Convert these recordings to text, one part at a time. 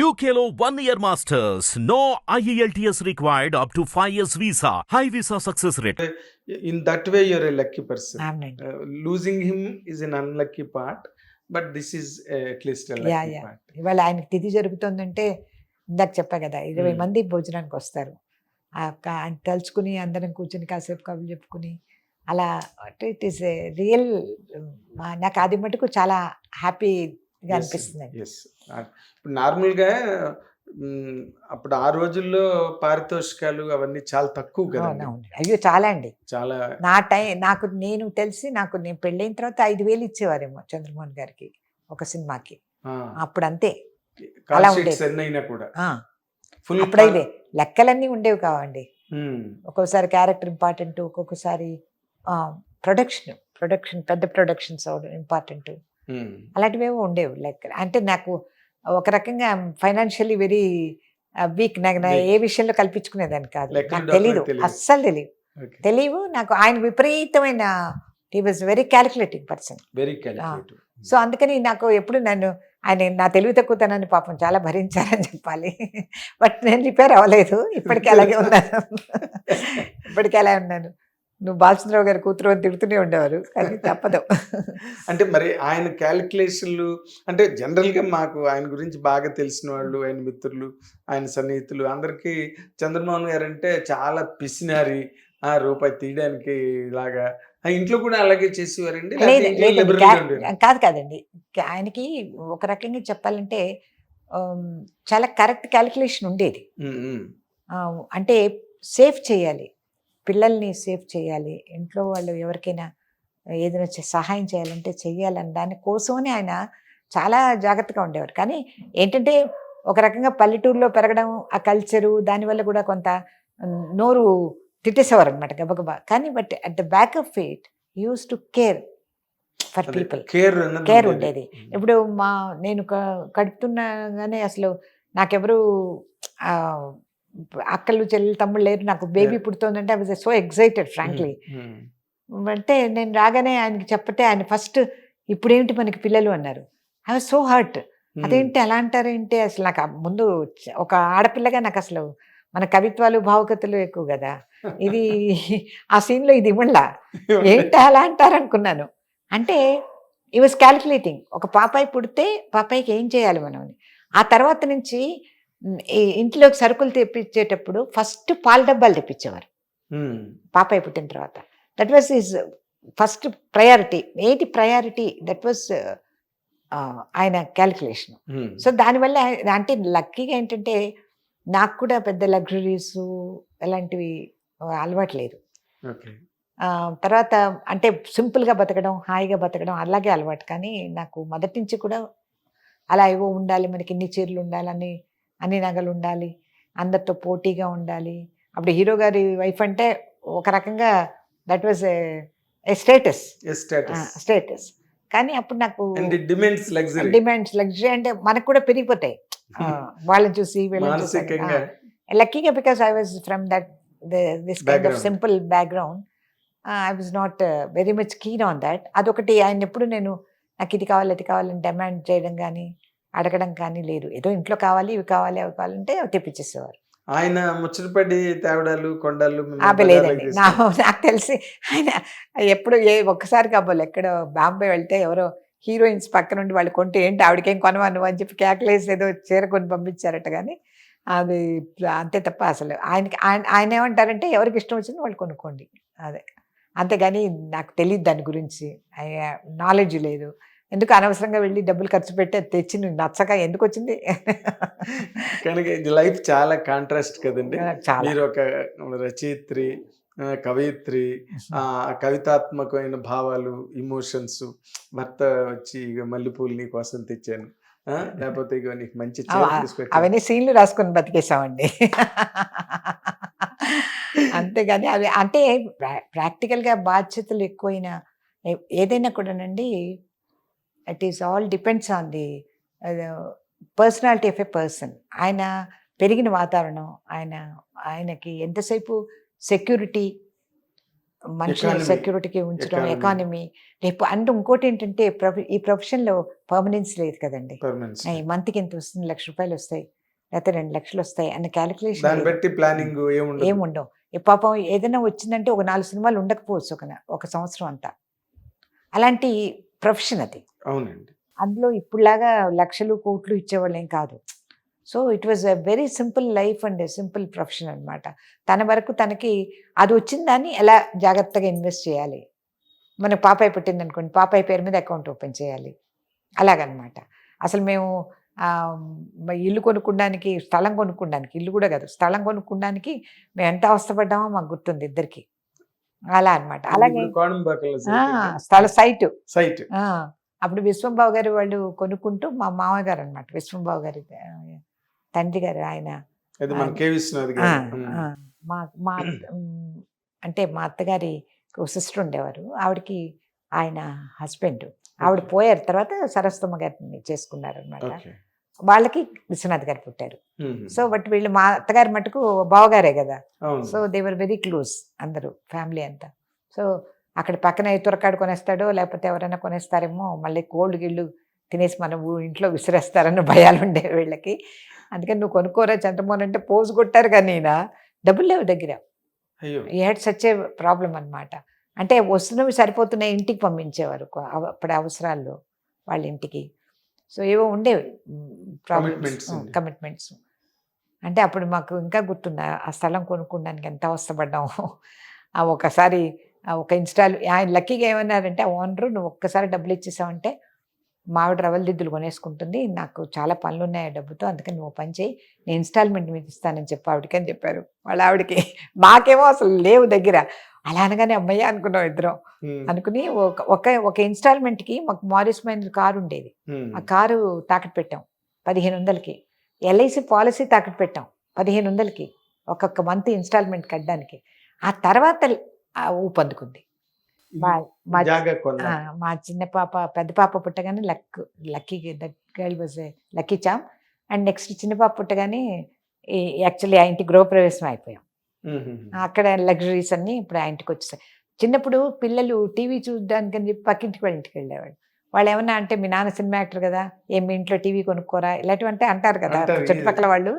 UKLO 1 year masters. No IELTS required up to 5 years visa. High visa success rate. In that way you're a lucky person. అవునండి. Losing him is an unlucky part, but this is at least a lucky yeah part. ఇవాళ ఆయనకి తిథి జరుగుతుందంటే ఇందాక చెప్పా కదా 20 మంది భోజనానికి వస్తారు. ఆయన తలుచుకుని అందరం కూర్చుని కాసేపు కబుర్లు చెప్పుకుని అలా ఇట్ ఈస్ రియల్. నాకు అది మటుకు చాలా హ్యాపీగా అనిపిస్తుంది. ఎస్, ఇప్పుడు నార్మల్గా అప్పుడు ఆ రోజుల్లో పారితోషికాలు అవన్నీ చాలా తక్కువ కదా. అవునవును, అయ్యో చాలా అండి. చాలా నేను తెలిసి నేను పెళ్ళైన తర్వాత 5,000 ఇచ్చేవారేమో చంద్రమోహన్ గారికి ఒక సినిమాకి. అప్పుడు అంతే, అలా ఉండేది. అయినా కూడా అప్పుడు అయితే లెక్కలన్నీ ఉండేవి కావండి. ఒక్కొక్కసారి క్యారెక్టర్ ఇంపార్టెంట్, ఒక్కొక్కసారి ప్రొడక్షన్ పెద్ద ప్రొడక్షన్స్ ఇంపార్టెంట్, అలాంటివేవో ఉండేవి లెక్కలు. అంటే నాకు ఒక రకంగా ఫైనాన్షియలీ వెరీ వీక్. నాకు ఏ విషయంలో కల్పించుకునేదాన్ని కాదు, నాకు తెలీదు, అస్సలు తెలియవు నాకు. ఆయన విపరీతమైన he was very calculating person. So అందుకని నాకు ఎప్పుడు ఆయన నా తెలివి తక్కువతనాన్ని పాపం చాలా భరించారని చెప్పాలి. బట్ నేను రిపేర్ అవ్వలేదు, ఇప్పటికీ అలాగే ఉన్నాను. నువ్వు బాలచంద్రరావు గారి కూతురు అని తిడుతూనే ఉండేవారు, కానీ తప్పదు. అంటే మరి ఆయన క్యాలిక్యులేషన్లు అంటే జనరల్గా మాకు ఆయన గురించి బాగా తెలిసిన వాళ్ళు, ఆయన మిత్రులు, ఆయన సన్నిహితులు అందరికీ చంద్రమోహన్ గారు అంటే చాలా పిసినారి, రూపాయి తీయడానికి ఇలాగా. ఇంట్లో కూడా అలాగే చేసేవారండి? కాదండి, ఆయనకి ఒక రకంగా చెప్పాలంటే చాలా కరెక్ట్ క్యాలిక్యులేషన్ ఉండేది. అంటే సేఫ్ చేయాలి, పిల్లల్ని సేఫ్ చేయాలి, ఇంట్లో వాళ్ళు ఎవరికైనా ఏదైనా సహాయం చేయాలంటే చెయ్యాలని దానికోసమని ఆయన చాలా జాగ్రత్తగా ఉండేవారు. కానీ ఏంటంటే ఒక రకంగా పల్లెటూరులో పెరగడం, ఆ కల్చరు, దానివల్ల కూడా కొంత నోరు తిట్టేసేవారు అనమాట గబగబా. కానీ but at the back of it use to care for people, care ఉండేది. ఇప్పుడు నేను కడుపుతున్నాగానే అసలు నాకెవరు అక్కలు చెల్లెలు తమ్ముళ్ళు లేరు, నాకు బేబీ పుడుతోందంటే I was so excited frankly. అంటే నేను రాగానే ఆయనకి చెప్పతే ఆయన ఫస్ట్ ఇప్పుడేంటి మనకి పిల్లలు అన్నారు. I was so hurt. అదేంటి అలా అంటారేంటి? అసలు నాకు ముందు ఒక ఆడపిల్లగా నాకు అసలు మన కవిత్వాలు భావుకతలు ఎక్కువ కదా, ఇది ఆ సీన్లో ఇది ఇవ్వలా, ఏంటి అలా అంటారనుకున్నాను. అంటే ఈ వాజ్ క్యాలిక్యులేటింగ్. ఒక పాపాయి పుడితే పాపాయికి ఏం చేయాలి మనం. ఆ తర్వాత నుంచి ఇంట్లోకి సరుకులు తెప్పించేటప్పుడు ఫస్ట్ పాల డబ్బాలు తెప్పించేవారు పాపాయి పుట్టిన తర్వాత. That was his first priority. ఏంటి ప్రయారిటీ? దట్ వాజ్ ఆయన క్యాలిక్యులేషన్. సో దానివల్ల అంటే లక్కీగా ఏంటంటే నాకు కూడా పెద్ద లగ్జరీస్ అలాంటివి అలవాటు లేదు. తర్వాత అంటే సింపుల్గా బతకడం, హాయిగా బతకడం అలాగే అలవాటు. కానీ నాకు మొదటి నుంచి కూడా అలా ఏవో ఉండాలి, మనకి ఇన్ని చీరలు ఉండాలని, అన్ని నగలు ఉండాలి, అందరితో పోటీగా ఉండాలి. అప్పుడు హీరో గారి వైఫ్ అంటే ఒక రకంగా దట్ వాజ్ ఏ స్టేటస్. కానీ అప్పుడు నాకు డిమాండ్స్ లగ్జరీ అంటే మనకు కూడా పెరిగిపోతాయి వాళ్ళని చూసి వీళ్ళని చూసి. లక్కీగా because I was from this kind of simple background, I was not very much keen on that. అదొకటి. ఆయన ఎప్పుడు నాకు ఇది కావాలి అది కావాలని డిమాండ్ చేయడం కానీ అడగడం కానీ లేదు. ఏదో ఇంట్లో కావాలి, ఇవి కావాలి, అవి కావాలంటే తెప్పించేసేవారు. ఆయన ముచ్చటపడి తేవడాలు కొండలు లేదండి. నాకు తెలిసి ఆయన ఎప్పుడు ఒక్కసారి కాబోలు ఎక్కడో బాంబే వెళ్తే ఎవరో హీరోయిన్స్ పక్క నుండి వాళ్ళు కొంటే ఏంటి ఆవిడకేం కొనవను అని చెప్పి కేకలేసి ఏదో చీర కొని పంపించారట. కానీ అది అంతే తప్ప అసలు ఆయన ఏమంటారంటే ఎవరికి ఇష్టం వచ్చిందో వాళ్ళు కొనుక్కోండి, అదే. అంతేగాని నాకు తెలియదు దాని గురించి, నాలెడ్జ్ లేదు. ఎందుకు అనవసరంగా వెళ్ళి డబ్బులు ఖర్చు పెట్టి తెచ్చి నచ్చక ఎందుకు వచ్చింది. కనుక లైఫ్ చాలా కాంట్రాస్ట్ కదండి. మీరు ఒక రచయిత్రి, కవయిత్రి, కవితాత్మకమైన భావాలు, ఇమోషన్స్. భర్త వచ్చి ఇక మల్లెపూలు నీ కోసం తెచ్చాను, లేకపోతే ఇక నీకు మంచి అవన్నీ సీన్లు రాసుకొని బతికేసామండి. అంతేగాని అవి అంటే ప్రాక్టికల్గా బాధ్యతలు ఎక్కువైన ఏదైనా కూడానండి, it is all depends on the personality of a person. ఆయన పెరిగిన వాతావరణం, ఆయనకి ఎంతసేపు సెక్యూరిటీ, మనుషుల Economy. సెక్యూరిటీకి ఉంచడం, Economy. ఎకానమీ. రేపు అంటే ఇంకోటి ఏంటంటే ఈ ప్రొఫెషన్లో పర్మనెన్స్ లేదు కదండి. పర్మనెన్స్ ఈ మంత్కి ఇంత వస్తుంది, ₹1,00,000 వస్తాయి, లేకపోతే 2,00,000 వస్తాయి అన్న దాన్ని క్యాలిక్యులేషన్ బట్టి ప్లానింగ్ ఏముండదు. ఏముండవు. పాపం ఏదైనా వచ్చిందంటే ఒక 4 సినిమాలు ఉండకపోవచ్చు ఒక సంవత్సరం అంతా. అలాంటి ప్రొఫెషన్ అది. అవునండి. అందులో ఇప్పుడులాగా లక్షలు కోట్లు ఇచ్చేవాళ్ళు ఏం కాదు. So it was a very simple life and simple profession అనమాట. తన వరకు తనకి అది వచ్చిన దాన్ని ఎలా జాగ్రత్తగా ఇన్వెస్ట్ చేయాలి. మన పాపాయి పుట్టింది అనుకోండి, పాపాయి పేరు మీద అకౌంట్ ఓపెన్ చేయాలి, అలాగనమాట. అసలు మేము ఇల్లు కొనుక్కోడానికి, స్థలం కొనుక్కోడానికి, ఇల్లు కూడా కాదు స్థలం కొనుక్కోడానికి మేము ఎంత అవస్థపడ్డామో మాకు గుర్తుంది ఇద్దరికి. అలా అనమాట. అలాగే స్థల సైట్ అప్పుడు విశ్వంబాబు గారు వాళ్ళు కొనుక్కుంటూ, మా మామయ్య గారు అనమాట, విశ్వంబాబు గారి తండ్రి గారు, ఆయన మా మా అంటే మా అత్తగారి సిస్టర్ ఉండేవారు, ఆవిడకి ఆయన హస్బెండ్, ఆవిడ పోయారు తర్వాత సరస్వతమ్మ గారిని చేసుకున్నారనమాట. వాళ్ళకి విశ్వనాథ్ గారు పుట్టారు. సో బట్ వీళ్ళు మా అత్తగారి మటుకు బావగారే కదా. సో దేవర్ వెరీ క్లోజ్ అందరూ, ఫ్యామిలీ అంతా. సో అక్కడ పక్కన తురకాడు కొనేస్తాడో లేకపోతే ఎవరైనా కొనేస్తారేమో, మళ్ళీ కోళ్ళు గిళ్ళు తినేసి మన ఇంట్లో విసిరేస్తారన్న భయాలు ఉండే వీళ్ళకి. అందుకని నువ్వు కొనుక్కోరా చంద్రమోహన్ అంటే పోజు కొట్టారు, కానీ డబ్బులు లేవు దగ్గర. ఈ హ్యాడ్ సచ్ ఏ ప్రాబ్లం అనమాట. అంటే వస్తున్నవి సరిపోతున్నాయి, ఇంటికి పంపించేవారు అప్పుడు అవసరాల్లో వాళ్ళ ఇంటికి. సో ఏవో ఉండేవి కమిట్మెంట్స్. అంటే అప్పుడు మాకు ఇంకా గుర్తుంది ఆ స్థలం కొనుక్కోడానికి ఎంత అవస్థపడ్డాము. ఒకసారి ఒక ఆయన లక్కీగా ఏమన్నారంటే, ఆ ఓనరు, నువ్వు ఒక్కసారి డబ్బులు ఇచ్చేసావంటే మావిడ రవల దిద్దులు కొనేసుకుంటుంది, నాకు చాలా పనులు ఉన్నాయి ఆ డబ్బుతో, అందుకని నువ్వు పని చేయి, నేను ఇన్స్టాల్మెంట్ మీద ఇస్తానని చెప్పి ఆవిడకి అని చెప్పారు. వాళ్ళ ఆవిడకి. మాకేమో అసలు లేవు దగ్గర. అలా అనగానే అమ్మయ్య అనుకున్నాం ఇద్దరం. అనుకుని ఒక ఇన్స్టాల్మెంట్కి మాకు మారిస్ మహీంద్రా కారు ఉండేది, ఆ కారు తాకట్టు పెట్టాం 1,500కి. ఎల్ఐసి పాలసీ తాకట్టు పెట్టాం 1,500కి ఒక్కొక్క మంత్ ఇన్స్టాల్మెంట్ కట్టడానికి. ఆ తర్వాత ఊపందుకుంది. మా చిన్న పాప, పెద్ద పాప పుట్టగానే lucky that girl was a lucky charm. And next చిన్న పాప పుట్టగానే యాక్చువల్లీ ఆ ఇంటి గృహప్రవేశం అయిపోయాం. అక్కడ లగ్జరీస్ అన్నీ ఇప్పుడు ఆ ఇంటికి వచ్చేసాయి. చిన్నప్పుడు పిల్లలు టీవీ చూడడానికి అని చెప్పి పక్కింటికి వాళ్ళ ఇంటికి వెళ్ళేవాళ్ళు. వాళ్ళు ఏమన్నా అంటే, మీ నాన్న సినిమా యాక్టర్ కదా, మీ ఇంట్లో టీవీ కొనుక్కోరా, ఇలాంటివి అంటే అంటారు కదా చుట్టుపక్కల వాళ్ళు.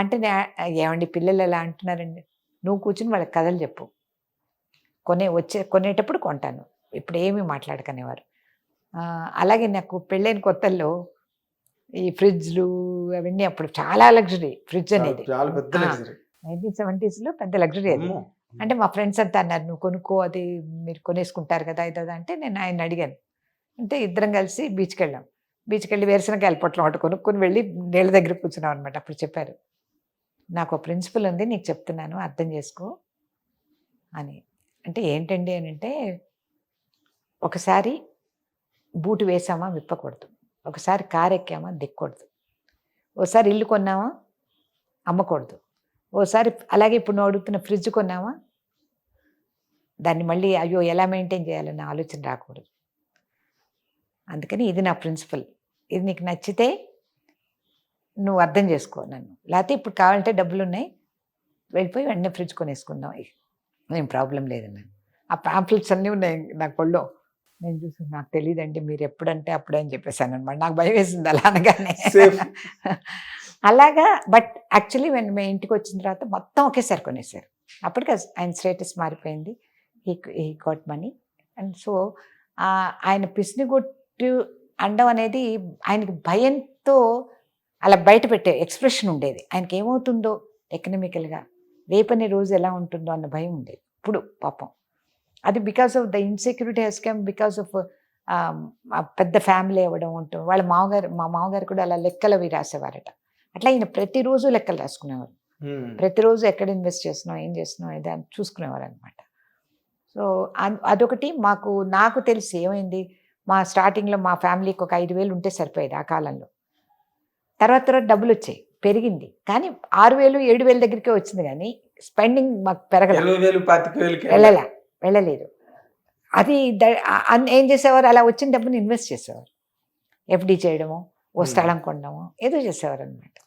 అంటే ఏమండి పిల్లలు ఎలా అంటున్నారండి, నువ్వు కూర్చుని వాళ్ళకి కథలు చెప్పు, కొనేటప్పుడు కొంటాను, ఇప్పుడు ఏమీ మాట్లాడకనేవారు. అలాగే నాకు పెళ్ళైన కొత్తల్లో ఈ ఫ్రిడ్జ్లు అవన్నీ అప్పుడు చాలా లగ్జరీ. ఫ్రిడ్జ్ అనేది 1970s పెద్ద లగ్జరీ అది. అంటే మా ఫ్రెండ్స్ అంతా అన్నారు, నువ్వు కొనుక్కో, అది మీరు కొనేసుకుంటారు కదా ఇదో అంటే. నేను ఆయన అడిగాను. అంటే ఇద్దరం కలిసి బీచ్కి వెళ్ళాం. బీచ్కి వెళ్ళి వేరుశనగకాయల పొట్లం ఒకటి కొనుక్కొని వెళ్ళి నీళ్ళ దగ్గర కూర్చున్నాం అనమాట. అప్పుడు చెప్పారు, నాకు ఒక ప్రిన్సిపల్ ఉంది, నీకు చెప్తున్నాను అర్థం చేసుకో అని. అంటే ఏంటండి అని అంటే, ఒకసారి బూటు వేసామా విప్పకూడదు, ఒకసారి కారు ఎక్కామా దిక్కకూడదు, ఓసారి ఇల్లు కొన్నామా అమ్మకూడదు, ఓసారి అలాగే ఇప్పుడు నువ్వు అడుగుతున్న ఫ్రిడ్జ్ కొన్నామా దాన్ని మళ్ళీ అయ్యో ఎలా మెయింటైన్ చేయాలన్న ఆలోచన రాకూడదు. అందుకని ఇది నా ప్రిన్సిపల్, ఇది నీకు నచ్చితే నువ్వు అర్థం చేసుకో నన్ను, లేకపోతే ఇప్పుడు కావాలంటే డబ్బులు ఉన్నాయి వెళ్ళిపోయి వెంటనే ఫ్రిడ్జ్ కొనేసుకుందాం, ఏం ప్రాబ్లం లేదన్నాను. ఆ పాంప్లెట్స్ అన్నీ ఉన్నాయి నాకు పళ్ళో. నేను చూసి, నాకు తెలియదండి మీరు ఎప్పుడంటే అప్పుడే అని చెప్పేసాను అనమాట. నాకు భయం వేసింది అలా అనగానే. అలాగా. బట్ యాక్చువల్లీ మేము ఇంటికి వచ్చిన తర్వాత మొత్తం ఒకేసారి కొనేసారు. అప్పటికి ఆయన స్టేటస్ మారిపోయింది, he got money. And so ఆయన పిసినిగొట్టు అండం అనేది ఆయనకి భయంతో అలా బయట పెట్టే ఎక్స్ప్రెషన్ ఉండేది. ఆయనకి ఏమవుతుందో ఎకనామికల్గా, రేపనే రోజు ఎలా ఉంటుందో అన్న భయం ఉండేది ఇప్పుడు పాపం. అది because of the insecurity has come because of పెద్ద ఫ్యామిలీ అవ్వడం ఉంటుంది. మా మామగారు కూడా అలా లెక్కలు అవి రాసేవారట. అట్లా ఈయన ప్రతిరోజు లెక్కలు రాసుకునేవారు. ప్రతిరోజు ఎక్కడ ఇన్వెస్ట్ చేస్తున్నాం, ఏం చేస్తున్నాం ఇది అని చూసుకునేవారు అనమాట. సో అదొకటి నాకు తెలిసి ఏమైంది, మా స్టార్టింగ్లో మా ఫ్యామిలీకి ఒక 5,000 ఉంటే సరిపోయేది ఆ కాలంలో. తర్వాత డబ్బులు వచ్చాయి, పెరిగింది, కానీ 6,000 7,000 దగ్గరికే వచ్చింది, కానీ స్పెండింగ్ మాకు వెళ్ళలేదు. అది ఏం చేసేవారు, అలా వచ్చిన డబ్బుని ఇన్వెస్ట్ చేసేవారు, ఎఫ్డి చేయడము, ఓ స్థలం కొనడము, ఏదో చేసేవారు అనమాట.